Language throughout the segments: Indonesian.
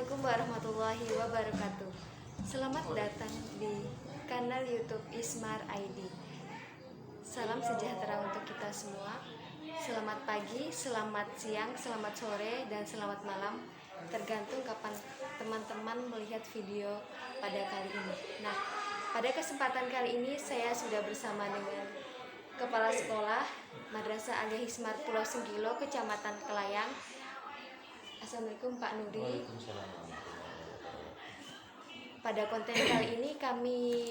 Assalamualaikum warahmatullahi wabarakatuh. Selamat datang di kanal YouTube Ismar ID. Salam sejahtera untuk kita semua. Selamat pagi, selamat siang, selamat sore, dan selamat malam, tergantung kapan teman-teman melihat video pada kali ini. Nah, pada kesempatan kali ini saya sudah bersama dengan Kepala Sekolah Madrasah Alia Hismar Pulau Senggilo, Kecamatan Kelayang. Assalamualaikum Pak Nuri. Pada konten kali ini kami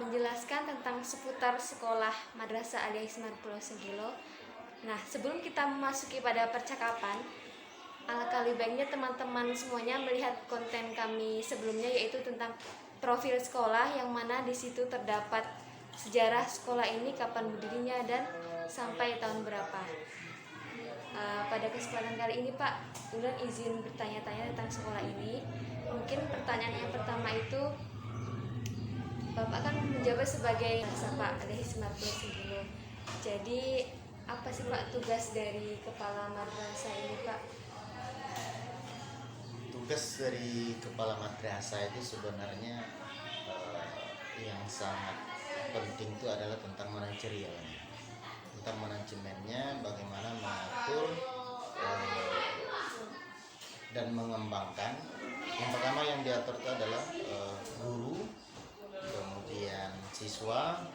menjelaskan tentang seputar sekolah Madrasah Alia Hismar Pulau Senggilo. Nah, sebelum kita memasuki pada percakapan, alangkah lebih baiknya teman-teman semuanya melihat konten kami sebelumnya, yaitu tentang profil sekolah, yang mana di situ terdapat sejarah sekolah ini, kapan berdirinya, dan sampai tahun berapa. Pada kesempatan kali ini Pak, Ulan izin bertanya-tanya tentang sekolah ini. Mungkin pertanyaan yang pertama itu, Bapak kan menjabat sebagai Pak Alia Hismar Pulau Senggilo. Jadi apa sih Pak tugas dari kepala madrasah ini Pak? Tugas dari kepala madrasah itu sebenarnya yang sangat penting itu adalah tentang manajerialnya, tentang manajemennya, bagaimana mengatur dan mengembangkan. Yang pertama yang diatur itu adalah guru, kemudian siswa,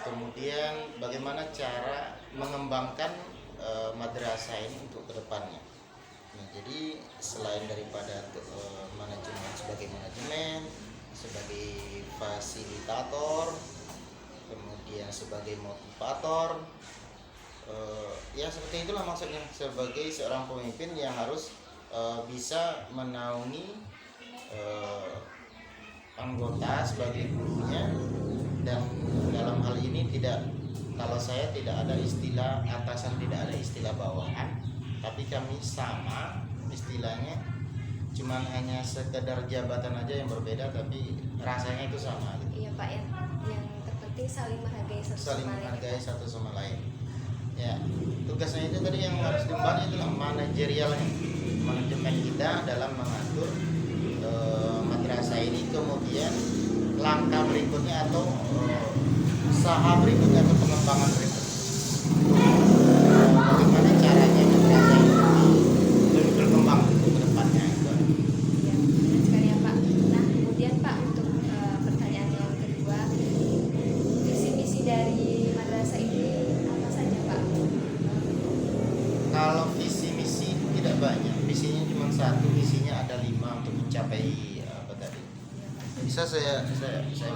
kemudian bagaimana cara mengembangkan madrasah ini untuk kedepannya. Nah, jadi selain daripada manajemen sebagai fasilitator, kemudian sebagai motivator, ya seperti itulah maksudnya, sebagai seorang pemimpin yang harus bisa menaungi anggota sebagai gurunya. Dan dalam hal ini kalau saya tidak ada istilah atasan, tidak ada istilah bawahan, tapi kami sama istilahnya, cuman hanya sekedar jabatan aja yang berbeda, tapi rasanya itu sama gitu. Iya Pak, yang terpenting saling menghargai satu sama lain. Ya, tugasnya itu tadi yang harus diemban itulah manajerialnya, manajemen kita dalam mengatur madrasah ini, kemudian langkah berikutnya atau usaha berikutnya atau pengembangan berikutnya, bagaimana caranya madrasah ini lebih berkembang untuk kedepannya itu. Ya, benar sekali ya Pak. Nah, kemudian Pak, untuk pertanyaan yang kedua, visi misi dari madrasah ini apa saja Pak? Kalau visi misi tidak banyak, visinya cuma satu, visinya ada 5 untuk mencapai apa tadi. Bisa saya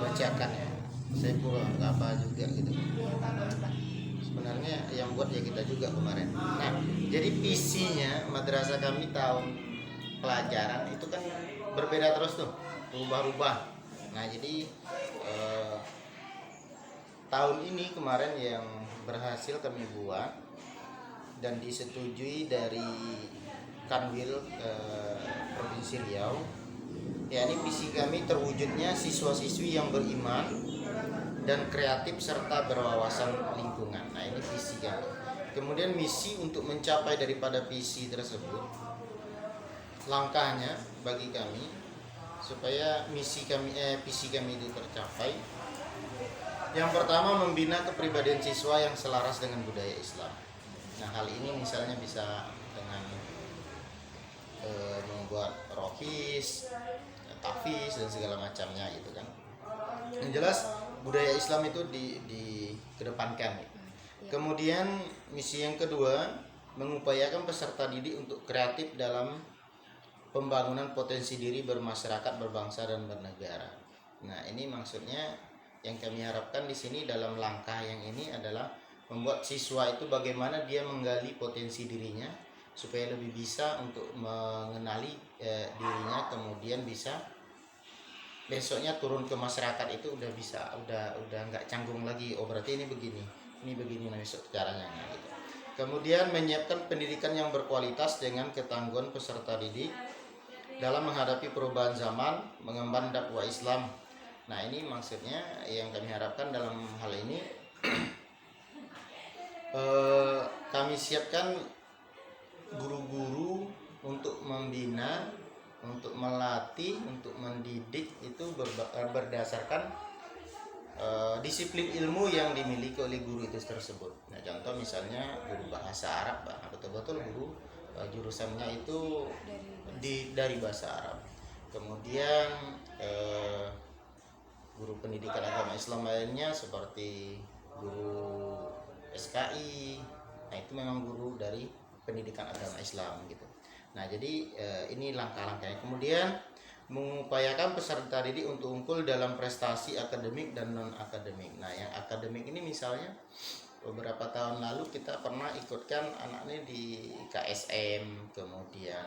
bacakan ya, saya pura nggak apa juga gitu. Iya Pak, boleh Pak. Sebenarnya yang buat ya kita juga kemarin. Nah, jadi visinya madrasah kami tahun pelajaran itu kan berbeda terus tuh, berubah-ubah. Nah, jadi tahun ini kemarin yang berhasil kami buat dan disetujui dari Kanwil Provinsi Riau, yakni visi kami terwujudnya siswa-siswi yang beriman dan kreatif serta berwawasan lingkungan. Nah, ini visi kami. Kemudian misi untuk mencapai daripada visi tersebut, langkahnya bagi kami supaya visi kami itu tercapai. Yang pertama, membina kepribadian siswa yang selaras dengan budaya Islam. Nah, hal ini misalnya bisa dengan membuat rohis, tahfiz dan segala macamnya gitu kan. Yang jelas budaya Islam itu dikedepankan. Kemudian misi yang kedua, mengupayakan peserta didik untuk kreatif dalam pembangunan potensi diri bermasyarakat, berbangsa dan bernegara. Nah, ini maksudnya yang kami harapkan di sini dalam langkah yang ini adalah membuat siswa itu bagaimana dia menggali potensi dirinya supaya lebih bisa untuk mengenali dirinya, kemudian bisa besoknya turun ke masyarakat itu udah bisa, udah nggak canggung lagi, oh berarti ini begini nah besok caranya gitu. Kemudian menyiapkan pendidikan yang berkualitas dengan ketangguhan peserta didik dalam menghadapi perubahan zaman, mengemban dakwah Islam. Nah, ini maksudnya yang kami harapkan dalam hal ini kami siapkan guru-guru untuk membina untuk melatih, untuk mendidik itu berdasarkan disiplin ilmu yang dimiliki oleh guru itu tersebut. Nah, contoh misalnya guru bahasa Arab, nah, betul-betul guru jurusannya itu dari bahasa Arab. Kemudian guru pendidikan agama Islam lainnya seperti guru SKI, nah itu memang guru dari pendidikan agama Islam gitu. Nah, jadi ini langkah-langkahnya. Kemudian mengupayakan peserta didik untuk unggul dalam prestasi akademik dan non akademik. Nah, yang akademik ini misalnya beberapa tahun lalu kita pernah ikutkan anak ini di KSM, kemudian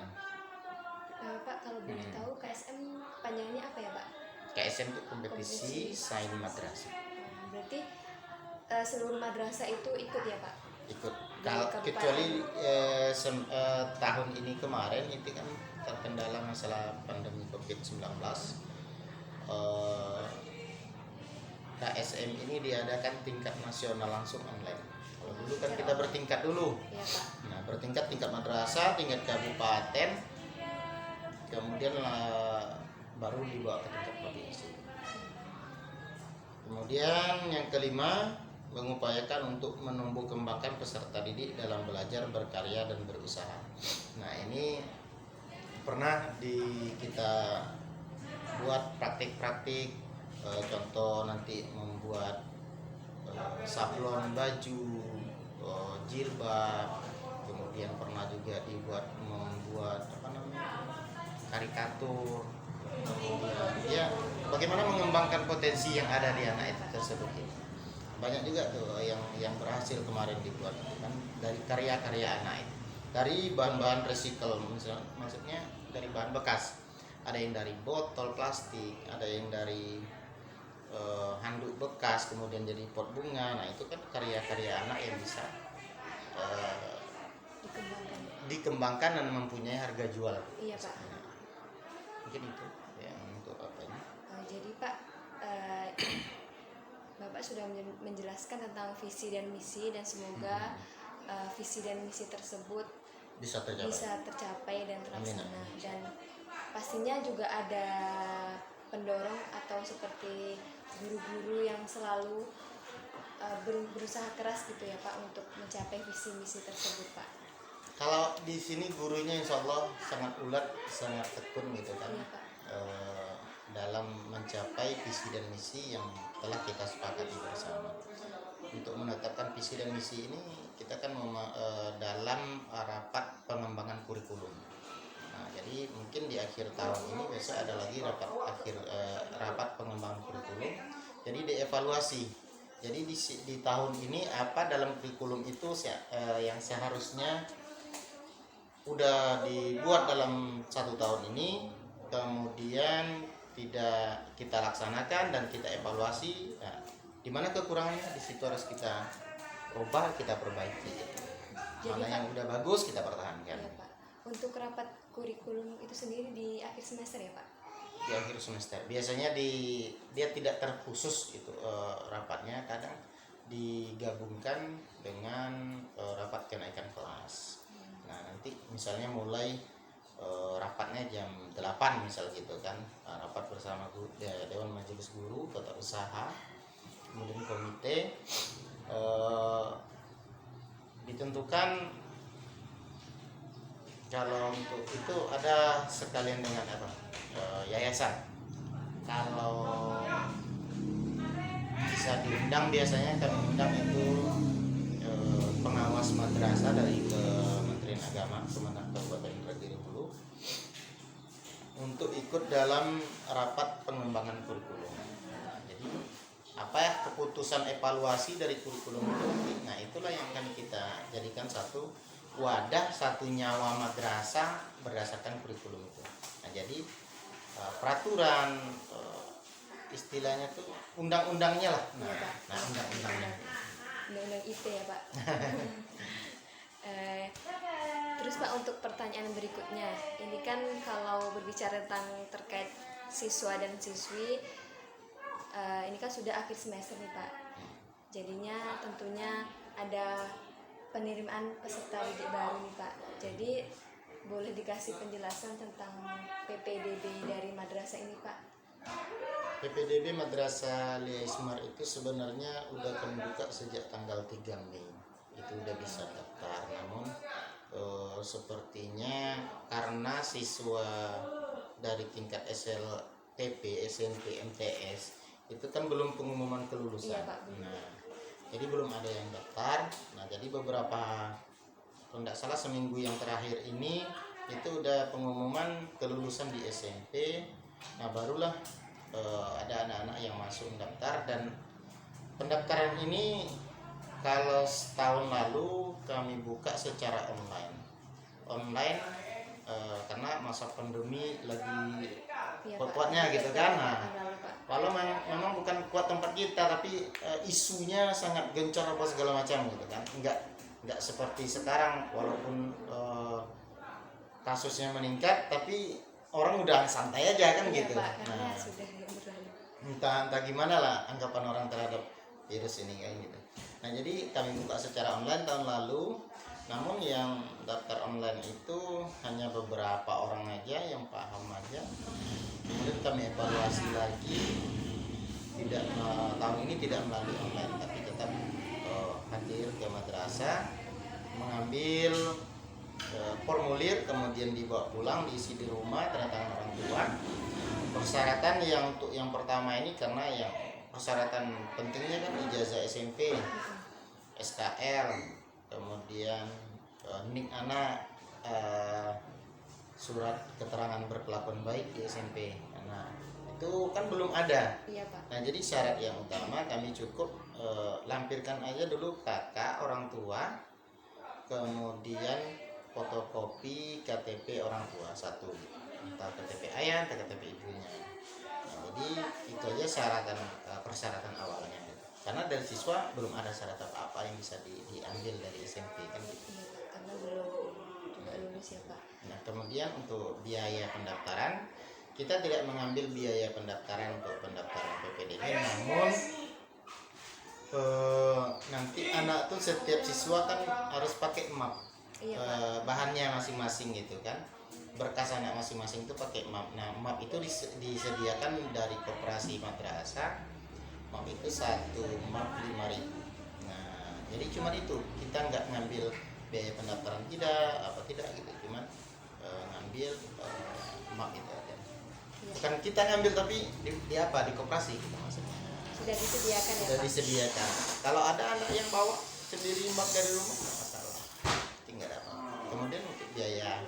Pak, kalau boleh tahu KSM panjangnya apa ya, Pak? KSM itu kompetisi sains madrasah. Berarti seluruh madrasah itu ikut ya, Pak? Ikut. Kecuali tahun ini kemarin itu kan terkendala masalah pandemi COVID-19. KSM ini diadakan tingkat nasional langsung online. Kalau dulu kan kita bertingkat dulu. Iya, Pak. Nah, bertingkat tingkat madrasah, tingkat kabupaten, kemudian baru dibawa ke tingkat provinsi. Kemudian yang kelima, mengupayakan untuk menumbuh kembangkan peserta didik dalam belajar, berkarya dan berusaha. Nah, ini pernah kita buat praktik-praktik, contoh nanti membuat sablon baju, jilbab, kemudian pernah juga membuat karikatur, kemudian ya bagaimana mengembangkan potensi yang ada di anak itu tersebut. Banyak juga tuh yang berhasil kemarin dibuat kan dari karya-karya anak itu, dari bahan-bahan recycle, maksudnya dari bahan bekas. Ada yang dari botol plastik, ada yang dari handuk bekas kemudian jadi pot bunga. Nah, itu kan karya-karya anak yang bisa dikembangkan dan mempunyai harga jual. Iya, Pak. Mungkin itu yang untuk apa ini. Jadi Pak, Bapak sudah menjelaskan tentang visi dan misi, dan semoga visi dan misi tersebut bisa tercapai dan terlaksana. Dan pastinya juga ada pendorong atau seperti guru-guru yang selalu berusaha keras gitu ya, Pak, untuk mencapai visi misi tersebut, Pak. Kalau di sini gurunya insya Allah sangat ulet, sangat tekun gitu kan. Iya, Pak. Dalam mencapai visi dan misi yang telah kita sepakati bersama. Untuk menetapkan visi dan misi ini kita kan dalam rapat pengembangan kurikulum. Nah, jadi mungkin di akhir tahun ini besok ada lagi rapat pengembangan kurikulum. Jadi dievaluasi. Jadi di tahun ini apa dalam kurikulum itu yang seharusnya udah dibuat dalam 1 tahun ini, kemudian tidak kita laksanakan dan kita evaluasi. Nah, di mana kekurangannya, di situ harus kita ubah, kita perbaiki. Mana yang udah bagus kita pertahankan. Ya, Pak. Untuk rapat kurikulum itu sendiri di akhir semester ya, Pak? Di akhir semester. Biasanya dia tidak terkhusus itu rapatnya, kadang digabungkan dengan rapat kenaikan kelas. Nah, nanti misalnya mulai rapatnya jam 8 misal gitu kan, rapat bersama Dewan Majelis Guru Tata Usaha, kemudian komite, ditentukan kalau untuk itu ada sekalian dengan yayasan. Kalau bisa diundang, biasanya kami undang itu pengawas madrasah dari Kementerian Agama Kementerian Kabupaten Indragiri Hulu untuk ikut dalam rapat pengembangan kurikulum. Nah, jadi keputusan evaluasi dari kurikulum itu, nah itulah yang akan kita jadikan satu wadah, satu nyawa madrasah berdasarkan kurikulum itu. Nah, jadi peraturan, istilahnya tuh undang-undangnya lah. Nah, undang-undangnya. Undang-undang IT ya, Pak. Terus Pak, untuk pertanyaan berikutnya, ini kan kalau berbicara tentang terkait siswa dan siswi, ini kan sudah akhir semester nih, Pak. Jadinya tentunya ada penerimaan peserta didik baru nih, Pak. Jadi boleh dikasih penjelasan tentang PPDB dari madrasah ini Pak? PPDB Madrasah Alia Ismar itu sebenarnya udah kami buka sejak tanggal 3 Mei. Itu udah bisa daftar, namun sepertinya karena siswa dari tingkat SLTP, SMP, MTS itu kan belum pengumuman kelulusan. Iya, Pak. Nah, jadi belum ada yang daftar. Nah, jadi beberapa, kalau tidak salah seminggu yang terakhir ini itu udah pengumuman kelulusan di SMP. Nah, barulah ada anak-anak yang masuk mendaftar, dan pendaftaran ini kalau setahun lalu kami buka secara online karena masa pandemi lagi Iya, kuat-kuatnya Pak. gitu kan. Nah, Tahun lalu, Pak. walau memang bukan kuat tempat kita, tapi isunya sangat gencar apa segala macam gitu kan. Enggak seperti sekarang, walaupun kasusnya meningkat tapi orang udah santai aja kan Iya, gitu. Pak, karena Nah, sudah berlalu. entah gimana lah anggapan orang terhadap virus ini kayak gitu. Nah, jadi kami buka secara online tahun lalu, namun yang daftar online itu hanya beberapa orang aja yang paham aja. Kemudian kami evaluasi lagi, tahun ini tidak melalui online tapi tetap hadir ke madrasah, mengambil formulir, kemudian dibawa pulang, diisi di rumah, tanda tangan orang tua. Persyaratan untuk yang pertama ini, karena yang persyaratan pentingnya kan ijazah SMP, SKL, kemudian NIK anak, surat keterangan berkelakuan baik di SMP. Nah, itu kan belum ada. Iya, Pak. Nah, jadi syarat yang utama kami cukup lampirkan aja dulu kakak orang tua, kemudian fotokopi KTP orang tua satu, entah KTP ayah atau KTP ibunya. Nah, jadi itu aja persyaratan awalnya. Karena dari siswa belum ada syarat apa-apa yang bisa diambil dari SMP kan gitu. Iya, Pak, karena belum juga lulus ya, Pak. Nah, kemudian untuk biaya pendaftaran, kita tidak mengambil biaya pendaftaran untuk pendaftaran PPDB, namun nanti anak tuh setiap siswa kan harus pakai map. Iya, Pak. Bahannya masing-masing gitu kan, berkas anak masing-masing itu pakai map. Nah, map itu disediakan dari koperasi madrasah. Map itu satu map 5.000. Nah, jadi cuma itu, kita nggak ngambil biaya pendaftaran tidak gitu, cuma ngambil map itu aja. Iya. Bukan kita ngambil, tapi di koperasi kita maksudnya. Sudah disediakan ya, Sudah Pak. disediakan. Kalau ada anak yang bawa sendiri map dari rumah, nggak masalah, tinggal apa. Kemudian untuk biaya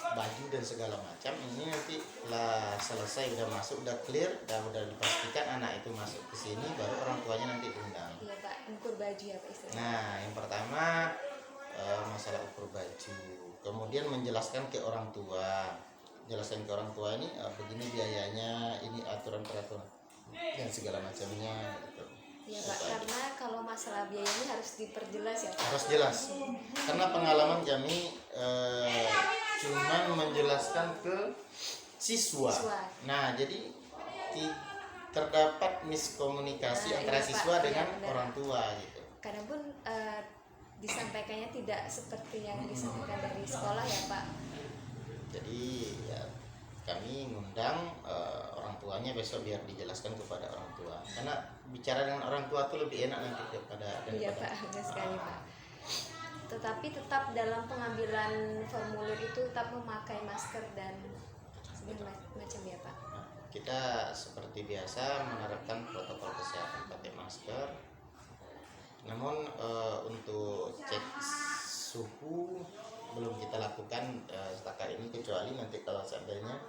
baju dan segala macam ini nanti lah selesai, udah masuk, udah clear, udah dipastikan anak itu masuk ke sini, baru orang tuanya nanti diundang. Iya, Pak. Ukur baju ya, Pak, istilahnya. Nah, yang pertama masalah ukur baju, kemudian menjelaskan ke orang tua, ini begini biayanya, ini aturan peraturan dan segala macamnya gitu. Iya, Pak, karena kalau masalah biaya ini harus diperjelas ya, Pak. Harus jelas, karena pengalaman kami cuman menjelaskan ke siswa. Nah, jadi terdapat miskomunikasi antara iya, Pak. siswa Iya, dengan benar. orang tua gitu. Kadang pun disampaikannya tidak seperti yang disampaikan dari sekolah ya, Pak. Jadi ya, kami ngundang orang tuanya besok biar dijelaskan kepada orang tua, karena bicara dengan orang tua itu lebih enak nanti daripada Iya, Pak, benar sekali, Pak. Tetapi tetap dalam pengambilan formulir itu tetap memakai masker dan segala macam ya, Pak. Nah, kita seperti biasa menerapkan protokol kesehatan, pakai masker. Namun untuk cek suhu belum kita lakukan setakat ini, kecuali nanti kalau seandainya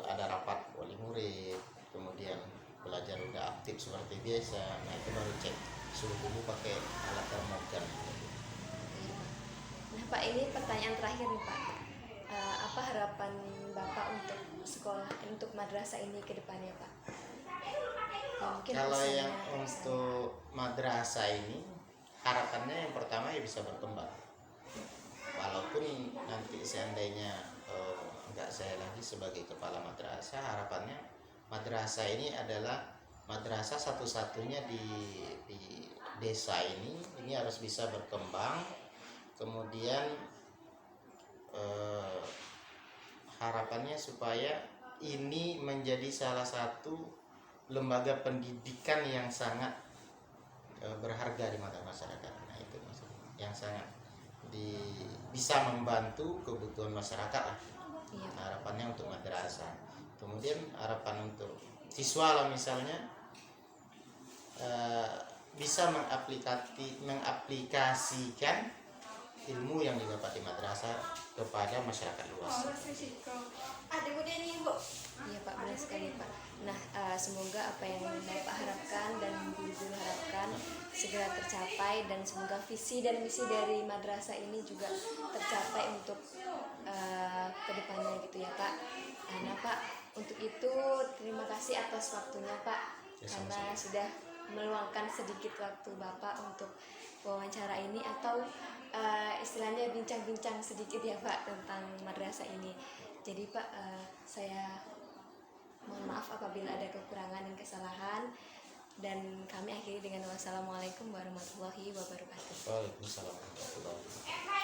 ada rapat wali murid, kemudian belajar udah aktif seperti biasa, nah itu baru cek suhu tubuh pakai alat termogan. Nah, Pak, ini pertanyaan terakhir nih, Pak. Apa harapan Bapak untuk sekolah, untuk madrasah ini ke depannya, Pak? Ya, mungkin Kalau pesannya, yang untuk madrasah ini, harapannya yang pertama ya bisa berkembang. Walaupun nanti seandainya enggak saya lagi sebagai kepala madrasah, harapannya madrasah ini adalah madrasah satu-satunya di desa ini harus bisa berkembang. Kemudian harapannya supaya ini menjadi salah satu lembaga pendidikan yang sangat berharga di mata masyarakat. Nah itu maksudnya yang sangat bisa membantu kebutuhan masyarakat lah. Iya. Harapannya untuk madrasah. Kemudian harapan untuk siswa lah misalnya bisa mengaplikasikan ilmu yang didapat di madrasah kepada masyarakat luas. Iya Pak, benar sekali Pak. Nah, semoga apa yang Bapak harapkan dan guru-guru harapkan segera tercapai, dan semoga visi dan misi dari madrasah ini juga tercapai untuk kedepannya gitu ya Pak. Nah Pak, untuk itu terima kasih atas waktunya Pak, Ya, karena sama-sama. sudah meluangkan sedikit waktu Bapak untuk wawancara ini, atau istilahnya bincang-bincang sedikit ya Pak tentang madrasah ini. Jadi Pak, saya mohon maaf apabila ada kekurangan dan kesalahan, dan kami akhiri dengan wassalamualaikum warahmatullahi wabarakatuh. Waalaikumsalam warahmatullahi wabarakatuh.